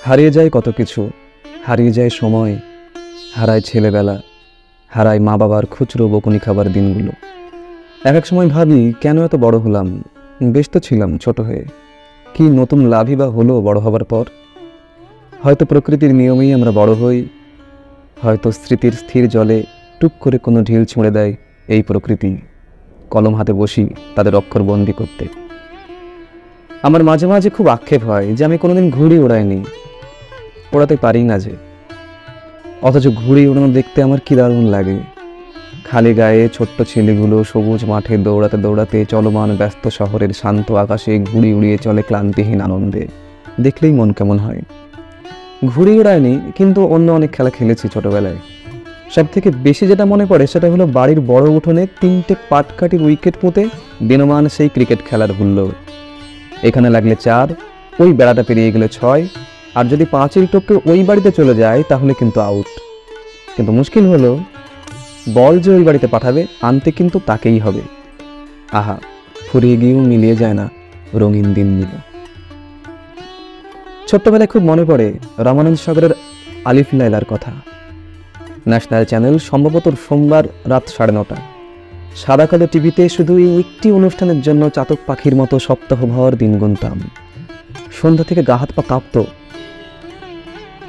হারিয়ে যায় কত কিছু, হারিয়ে যায় সময়, হারায় ছেলেবেলা, হারায় মা বাবার খুচরো বকুনি খাবার দিনগুলো। এক সময় ভাবি, কেন এত বড় হলাম? বেশ তো ছিলাম ছোট হয়ে, কি নতুন লাভই বা হলো বড় হবার পর? হয়তো প্রকৃতির নিয়মেই আমরা বড় হই, হয়তো স্মৃতির স্থির জলে টুক করে কোনো ঢিল ছুঁড়ে দেয় এই প্রকৃতি। কলম হাতে বসি তাদের অক্ষর বন্দি করতে। আমার মাঝে মাঝে খুব আক্ষেপ হয় যে আমি কোনোদিন ঘুড়ি ওড়াইনি, ওড়াতে পারি না যে। অথচ ঘুড়ি ওড়ানো দেখতে আমার কি দারুণ লাগে। খালি গায়ে ছোট্ট ছেলেগুলো সবুজ মাঠে দৌড়াতে দৌড়াতে চলমান ব্যস্ত শহরের শান্ত আকাশে ঘুড়ি উড়িয়ে চলে ক্লান্তিহীন আনন্দে। দেখলেই মন কেমন হয়। ঘুড়ি ওড়ায়নি, কিন্তু অন্য অনেক খেলা খেলেছি ছোটবেলায়। সব থেকে বেশি যেটা মনে পড়ে সেটা হলো বাড়ির বড় উঠোনে 3টে পাটকাঠির উইকেট পুঁতে দিনমান সেই ক্রিকেট খেলার হুল্লোড়। এখানে লাগলে 4, ওই বেড়াটা পেরিয়ে গেলে 6, আর যদি 5-এর টপকে ওই বাড়িতে চলে যায় তাহলে কিন্তু আউট। কিন্তু মুশকিল হলো, বল যে ওই বাড়িতে পাঠাবে আনতে কিন্তু তাকেই হবে। আহা, ফুরিয়ে গিয়েও মিলিয়ে যায় না রঙিন দিনগুলো। ছোট্টবেলায় খুব মনে পড়ে রামানন্দ সাগরের আলিফ লায়লার কথা। ন্যাশনাল চ্যানেল, সম্ভবত সোমবার রাত 9:30। সাদা কালো টিভিতে শুধু এই একটি অনুষ্ঠানের জন্য চাতক পাখির মতো সপ্তাহভর দিন গুনতাম। সন্ধ্যা থেকে গা হাত পা কাঁপত।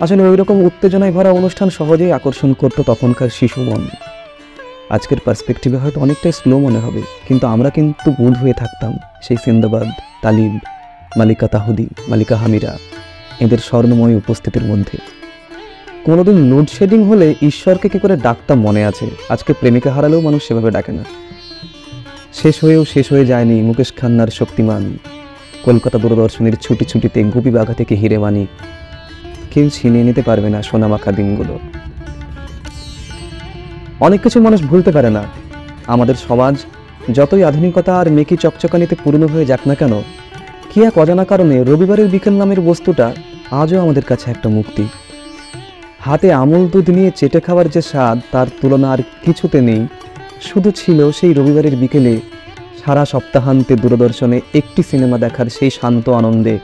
আসলে ওই রকম উত্তেজনায় ভরা অনুষ্ঠান সহজেই আকর্ষণ করতো তখনকার শিশু মন। আজকের পার্সপেক্টিভে হয়তো অনেকটাই স্লো মনে হবে, কিন্তু আমরা কিন্তু বুঁদ হয়ে থাকতাম সেই সিন্দাবাদ, তালিব, মালিকা তাহুদি, মালিকা হামিরা, এদের স্বর্ণময় উপস্থিতির মধ্যে। কোনোদিন লোডশেডিং হলে ঈশ্বরকে কি করে ডাকতাম মনে আছে। আজকে প্রেমিকা হারালেও মানুষ সেভাবে ডাকে না। শেষ হয়ে যায়নি মুকেশ খান্নার শক্তিমান, কলকাতা দূরদর্শনের ছুটিতে গুপি বাঘা থেকে হিরেমানি। কেউ ছিনিয়ে নিতে পারবে না সোনামাখা দিনগুলো। অনেক কিছু মানুষ ভুলতে পারে না। আমাদের সমাজ যতই আধুনিকতা আর মেকি চকচকানিতে পূর্ণ হয়ে যাক না কেন, কি এক অজানা কারণে রবিবারের বিকেল নামের বস্তুটা আজও আমাদের কাছে একটা মুক্তি। হাতে আমুল দুধ নিয়ে চেটে খাওয়ার যে স্বাদ, তার তুলনা আর কিছুতে নেই। শুধু ছিল সেই রবিবারের বিকেলে সারা সপ্তাহান্তে দূরদর্শনে একটি সিনেমা দেখার সেই শান্ত আনন্দে,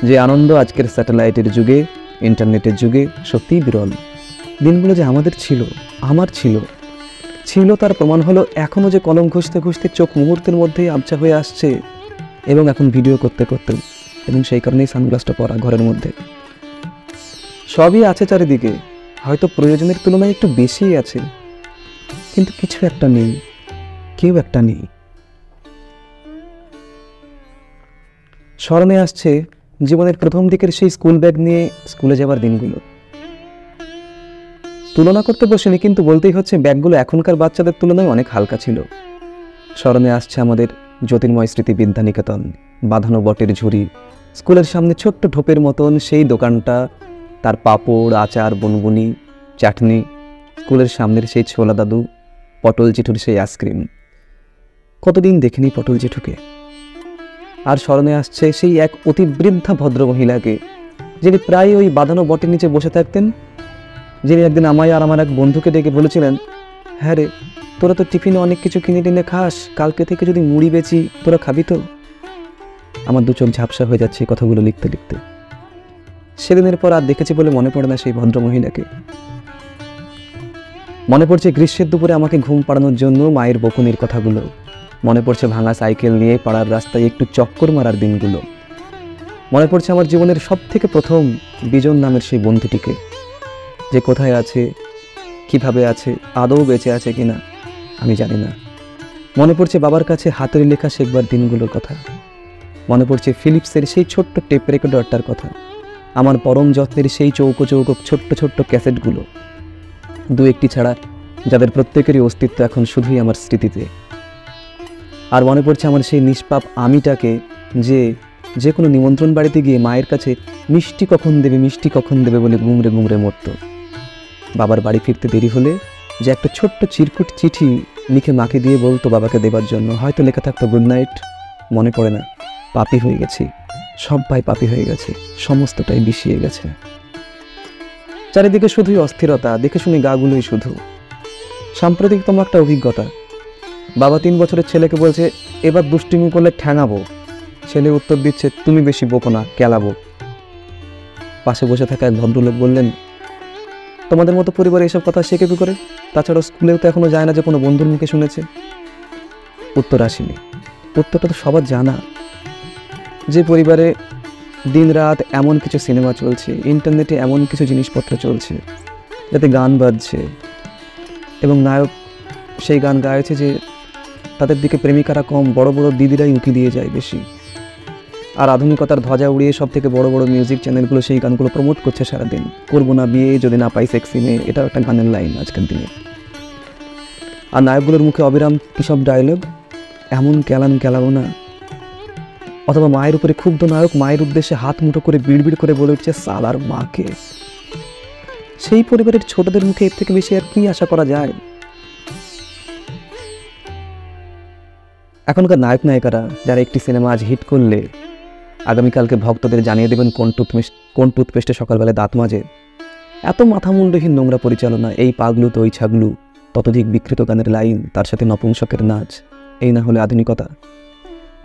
যে আনন্দ আজকের স্যাটেলাইটের যুগে, ইন্টারনেটের যুগে সত্যিই বিরল। দিনগুলো যে আমাদের ছিল, আমার ছিল তার প্রমাণ হলো এখনও যে কলম ঘষতে ঘষতে চোখ মুহূর্তের মধ্যেই আবছা হয়ে আসছে, এবং এখন ভিডিও করতে করতেও, এবং সেই কারণেই সানগ্লাসটা পরা ঘরের মধ্যে। সবই আছে চারিদিকে, হয়তো প্রয়োজনের তুলনায় একটু বেশিই আছে, কিন্তু কিছু একটা নেই, কেউ একটা নেই। স্মরণে আসছে জীবনের প্রথম দিকের সেই স্কুল ব্যাগ নিয়ে স্কুলে যাবার দিনগুলো। তুলনা করতে বসিনি, কিন্তু বলতেই হচ্ছে ব্যাগগুলো এখনকার বাচ্চাদের তুলনায় অনেক হালকা ছিল। স্মরণে আসছে আমাদের জ্যোতির্ময় স্মৃতি বিদ্যানিকেতন, বাঁধানো বটের ঝুড়ি, স্কুলের সামনে ছোট্ট ঢোপের মতন সেই দোকানটা, তার পাঁপড়, আচার, বুনবুনি, চাটনি, স্কুলের সামনের সেই ছোলা দাদু, পটল জেঠুর সেই আইসক্রিম। কতদিন দেখিনি পটল জেঠুকে। আর স্মরণে আসছে সেই এক অতি বৃদ্ধা ভদ্রমহিলাকে, যিনি প্রায় ওই বাঁধানো বটের নিচে বসে থাকতেন, যিনি একদিন আমায় আর আমার এক বন্ধুকে ডেকে বলেছিলেন, হ্যাঁ রে, তোরা তো টিফিনে অনেক কিছু কিনে টিনে খাস, কালকে থেকে যদি মুড়ি বেচি তোরা খাবি তো? আমার দু চোখ ঝাপসা হয়ে যাচ্ছে এই কথাগুলো লিখতে লিখতে। সেদিনের পর আর দেখেছি বলে মনে পড়ে না সেই ভদ্রমহিলাকে। মনে পড়ছে গ্রীষ্মের দুপুরে আমাকে ঘুম পাড়ানোর জন্য মায়ের বকুনির কথাগুলো। মনে পড়ছে ভাঙা সাইকেল নিয়ে পাড়ার রাস্তায় একটু চক্কর মারার দিনগুলো। মনে পড়ছে আমার জীবনের সব থেকে প্রথম বিজন নামের সেই বন্ধুটিকে, যে কোথায় আছে, কিভাবে আছে, আদৌ বেঁচে আছে কিনা আমি জানি না। মনে পড়ছে বাবার কাছে হাতের লেখা শেখবার দিনগুলোর কথা। মনে পড়ছে ফিলিপসের সেই ছোট্ট টেপ রেকর্ডারটার কথা, আমার পরম যত্নের সেই চৌকো ছোট্ট ক্যাসেটগুলো, দু একটি ছাড়া, যাদের প্রত্যেকেরই অস্তিত্ব এখন শুধুই আমার স্মৃতিতে। আর মনে পড়ছে আমার সেই নিষ্পাপ আমিটাকে, যে কোনো নিমন্ত্রণ বাড়িতে গিয়ে মায়ের কাছে মিষ্টি কখন দেবে বলে গুমড়ে গুমড়ে মরত। বাবার বাড়ি ফিরতে দেরি হলে যে একটা ছোট্ট চিরকুট চিঠি লিখে মাকে দিয়ে বলতো বাবাকে দেবার জন্য, হয়তো লেখা থাকতো গুড নাইট। মনে পড়ে না, পাপী হয়ে গেছি, সবাই পাপী হয়ে গেছে, সমস্তটাই বিষিয়ে গেছে। চারিদিকে শুধুই অস্থিরতা, দেখে শুনি গাগুলোই শুধু। সাম্প্রতিকতম একটা অভিজ্ঞতা, বাবা 3 বছরের ছেলেকে বলছে, এবার দুষ্টুমি করলে ঠ্যাঙাবো। ছেলে উত্তর দিচ্ছে, তুমি বেশি বকো না, কেলাবো। পাশে বসে থাকা এক ভদ্রলোক বললেন, তোমাদের মতো পরিবারে এসব কথা শেখে কি করে? তাছাড়া স্কুলেও তো এখনো যায় না যে কোনো বন্ধুর মুখে শুনেছে। উত্তর আসেনি। উত্তরটা তো সবার জানা। যে পরিবারে দিন রাত এমন কিছু সিনেমা চলছে, ইন্টারনেটে এমন কিছু জিনিসপত্র চলছে যাতে গান বাজছে এবং নায়ক সেই গান গাইছে যে তাদের দিকে প্রেমিকারা কম, বড় বড় দিদিরাই উঁকি দিয়ে যায় বেশি। আর আধুনিকতার ধ্বজা উড়িয়ে সব থেকে বড় বড় মিউজিক চ্যানেলগুলো সেই গানগুলো প্রমোট করছে সারাদিন। করবো না বিয়ে যদি না পাই সেক্সি মেয়ে, এটাও একটা গানের লাইন আজকের দিনে। আর নায়কগুলোর মুখে অবিরাম কিসব ডায়লগ, এমন কেলানো না। অথবা মায়ের উপরে ক্ষুব্ধ নায়ক মায়ের উদ্দেশ্যে হাত মুঠো করে বিড়বিড় করে বলে উঠছে সালার মাকে। সেই পরিবারের ছোটদের মুখে এর থেকে বেশি আর কি আশা করা যায়? এখনকার নায়ক নায়িকারা যারা একটি সিনেমা আজ হিট করলে আগামীকালকে ভক্তদের জানিয়ে দেবেন কোন টুথপেস্টে সকালবেলায় দাঁত মাজে, এত মাথামুন্ডহীন নোংরা পরিচালনা, এই পাগলু তো ওই ছাগলু, ততোধিক বিকৃত গানের লাইন, তার সাথে নপুংসকের নাচ, এই না হলে আধুনিকতা?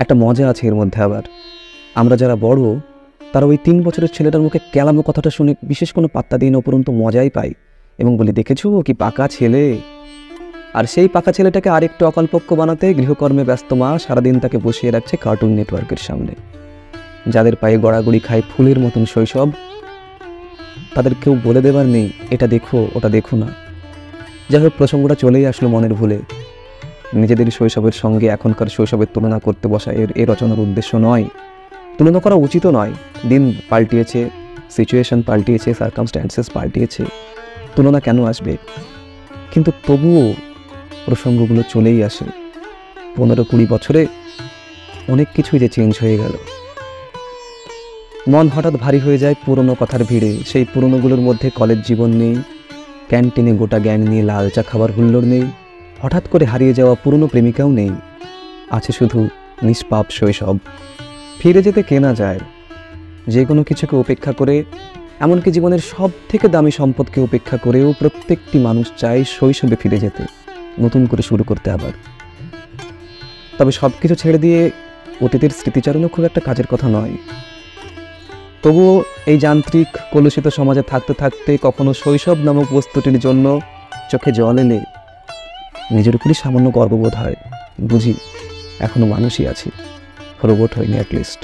একটা মজা আছে এর মধ্যে। আবার আমরা যারা বড় তারা ওই 3 বছরের ছেলেটার মুখে ক্যালামো কথাটা শুনে বিশেষ কোনো পাত্তা দিই না, উপরন্ত মজাই পাই এবং বলি, দেখেছো কি পাকা ছেলে। আর সেই পাকা ছেলেটাকে আরেকটু অকল্পক্ষ বানাতে গৃহকর্মে ব্যস্ত মা সারাদিন তাকে বসিয়ে রাখছে কার্টুন নেটওয়ার্কের সামনে। যাদের পায়ে গড়াগড়ি খায় ফুলের মতন শৈশব, তাদের কেউ বলে দেবার নেই এটা দেখো ওটা দেখো না। যাই হোক, প্রসঙ্গটা চলেই আসলো মনের ভুলে। নিজেদের শৈশবের সঙ্গে এখনকার শৈশবের তুলনা করতে বসা এর রচনার উদ্দেশ্য নয়, তুলনা করা উচিতও নয়। দিন পাল্টিয়েছে, সিচুয়েশন পাল্টিয়েছে, সার্কামস্ট্যান্সেস পাল্টিয়েছে, তুলনা কেন আসবে? কিন্তু তবুও প্রসঙ্গগুলো চলেই আসে। 15-20 বছরে অনেক কিছুই যে চেঞ্জ হয়ে গেল। মন হঠাৎ ভারী হয়ে যায় পুরনো কথার ভিড়ে। সেই পুরনোগুলোর মধ্যে কলেজ জীবন নেই, ক্যান্টিনে গোটা গ্যাং নিয়ে লাল চা খাবার হুল্লোড় নেই, হঠাৎ করে হারিয়ে যাওয়া পুরনো প্রেমিকাও নেই। আছে শুধু নিষ্পাপ শৈশব। ফিরে যেতে কেনা যায় যে কোনো কিছুকে উপেক্ষা করে, এমনকি জীবনের সব থেকে দামি সম্পদকে উপেক্ষা করেও প্রত্যেকটি মানুষ চায় শৈশবে ফিরে যেতে, নতুন করে শুরু করতে আবার। তবে সব কিছু ছেড়ে দিয়ে অতীতের স্মৃতিচারণও খুব একটা কাজের কথা নয়। তবুও এই যান্ত্রিক কলুষিত সমাজে থাকতে থাকতে কখনো শৈশব নামক বস্তুটির জন্য চোখে জল এলে নিজের উপরই সামান্য গর্ববোধ হয়। বুঝি এখনো মানুষই আছি, রোবট হয়নি অ্যাটলিস্ট।